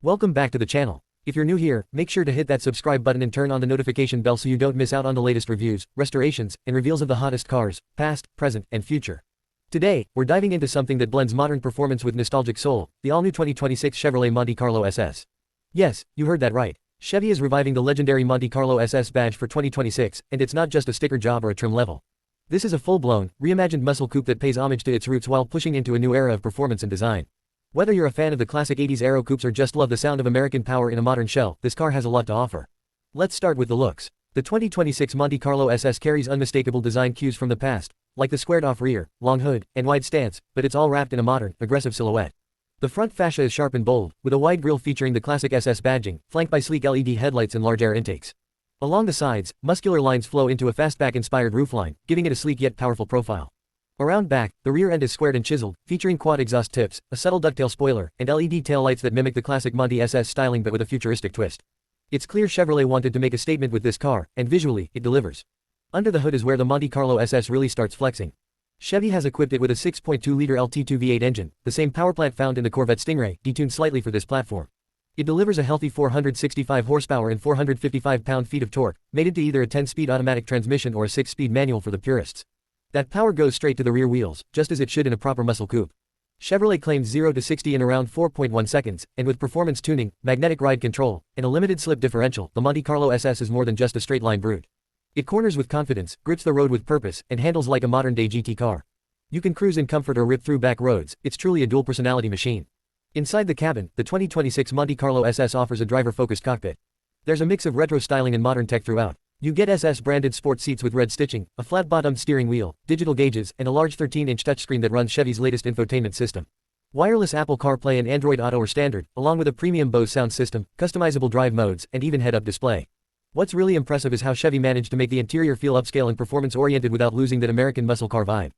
Welcome back to the channel. If you're new here, make sure to hit that subscribe button and turn on the notification bell so you don't miss out on the latest reviews, restorations, and reveals of the hottest cars, past, present, and future. Today, we're diving into something that blends modern performance with nostalgic soul, the all-new 2026 Chevrolet Monte Carlo SS. Yes, you heard that right. Chevy is reviving the legendary Monte Carlo SS badge for 2026, and it's not just a sticker job or a trim level. This is a full-blown, reimagined muscle coupe that pays homage to its roots while pushing into a new era of performance and design. Whether you're a fan of the classic 80s aero coupes or just love the sound of American power in a modern shell, this car has a lot to offer. Let's start with the looks. The 2026 Monte Carlo SS carries unmistakable design cues from the past, like the squared-off rear, long hood, and wide stance, but it's all wrapped in a modern, aggressive silhouette. The front fascia is sharp and bold, with a wide grille featuring the classic SS badging, flanked by sleek LED headlights and large air intakes. Along the sides, muscular lines flow into a fastback-inspired roofline, giving it a sleek yet powerful profile. Around back, the rear end is squared and chiseled, featuring quad exhaust tips, a subtle ducktail spoiler, and LED taillights that mimic the classic Monte SS styling but with a futuristic twist. It's clear Chevrolet wanted to make a statement with this car, and visually, it delivers. Under the hood is where the Monte Carlo SS really starts flexing. Chevy has equipped it with a 6.2-liter LT2 V8 engine, the same powerplant found in the Corvette Stingray, detuned slightly for this platform. It delivers a healthy 465 horsepower and 455 pound-feet of torque, mated to either a 10-speed automatic transmission or a 6-speed manual for the purists. That power goes straight to the rear wheels, just as it should in a proper muscle coupe. Chevrolet claims 0 to 60 in around 4.1 seconds, and with performance tuning, magnetic ride control, and a limited slip differential, the Monte Carlo SS is more than just a straight-line brute. It corners with confidence, grips the road with purpose, and handles like a modern-day GT car. You can cruise in comfort or rip through back roads. It's truly a dual-personality machine. Inside the cabin, the 2026 Monte Carlo SS offers a driver-focused cockpit. There's a mix of retro styling and modern tech throughout. You get SS-branded sport seats with red stitching, a flat-bottomed steering wheel, digital gauges, and a large 13-inch touchscreen that runs Chevy's latest infotainment system. Wireless Apple CarPlay and Android Auto are standard, along with a premium Bose sound system, customizable drive modes, and even head-up display. What's really impressive is how Chevy managed to make the interior feel upscale and performance-oriented without losing that American muscle car vibe.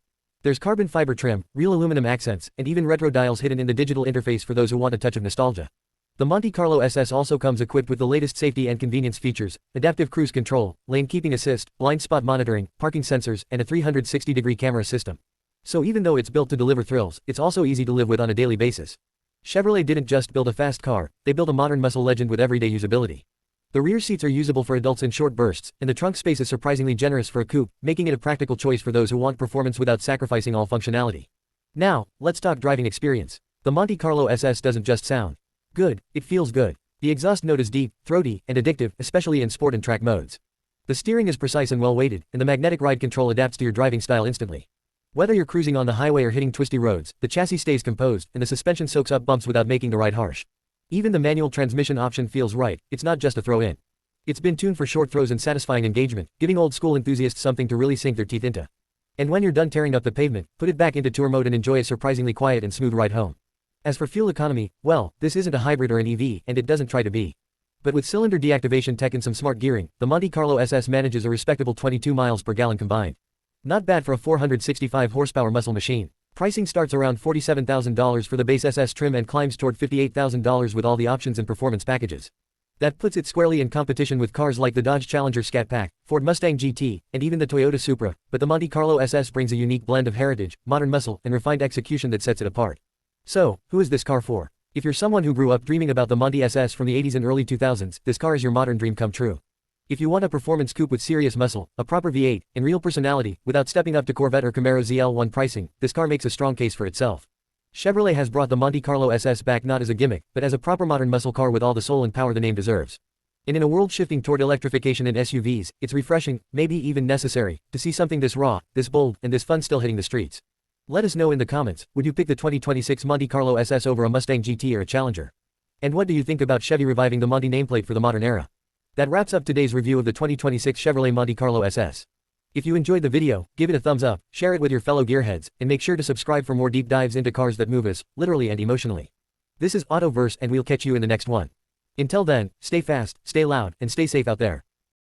There's carbon fiber trim, real aluminum accents, and even retro dials hidden in the digital interface for those who want a touch of nostalgia. The Monte Carlo SS also comes equipped with the latest safety and convenience features, adaptive cruise control, lane keeping assist, blind spot monitoring, parking sensors, and a 360-degree camera system. So even though it's built to deliver thrills, it's also easy to live with on a daily basis. Chevrolet didn't just build a fast car, they built a modern muscle legend with everyday usability. The rear seats are usable for adults in short bursts, and the trunk space is surprisingly generous for a coupe, making it a practical choice for those who want performance without sacrificing all functionality. Now, let's talk driving experience. The Monte Carlo SS doesn't just sound good, it feels good. The exhaust note is deep, throaty, and addictive, especially in sport and track modes. The steering is precise and well-weighted, and the magnetic ride control adapts to your driving style instantly. Whether you're cruising on the highway or hitting twisty roads, the chassis stays composed, and the suspension soaks up bumps without making the ride harsh. Even the manual transmission option feels right, it's not just a throw-in. It's been tuned for short throws and satisfying engagement, giving old-school enthusiasts something to really sink their teeth into. And when you're done tearing up the pavement, put it back into tour mode and enjoy a surprisingly quiet and smooth ride home. As for fuel economy, well, this isn't a hybrid or an EV, and it doesn't try to be. But with cylinder deactivation tech and some smart gearing, the Monte Carlo SS manages a respectable 22 miles per gallon combined. Not bad for a 465 horsepower muscle machine. Pricing starts around $47,000 for the base SS trim and climbs toward $58,000 with all the options and performance packages. That puts it squarely in competition with cars like the Dodge Challenger Scat Pack, Ford Mustang GT, and even the Toyota Supra, but the Monte Carlo SS brings a unique blend of heritage, modern muscle, and refined execution that sets it apart. So, who is this car for? If you're someone who grew up dreaming about the Monte SS from the 80s and early 2000s, this car is your modern dream come true. If you want a performance coupe with serious muscle, a proper V8, and real personality, without stepping up to Corvette or Camaro ZL1 pricing, this car makes a strong case for itself. Chevrolet has brought the Monte Carlo SS back not as a gimmick, but as a proper modern muscle car with all the soul and power the name deserves. And in a world shifting toward electrification and SUVs, it's refreshing, maybe even necessary, to see something this raw, this bold, and this fun still hitting the streets. Let us know in the comments, would you pick the 2026 Monte Carlo SS over a Mustang GT or a Challenger? And what do you think about Chevy reviving the Monte nameplate for the modern era? That wraps up today's review of the 2026 Chevrolet Monte Carlo SS. If you enjoyed the video, give it a thumbs up, share it with your fellow gearheads, and make sure to subscribe for more deep dives into cars that move us, literally and emotionally. This is Autoverse and we'll catch you in the next one. Until then, stay fast, stay loud, and stay safe out there.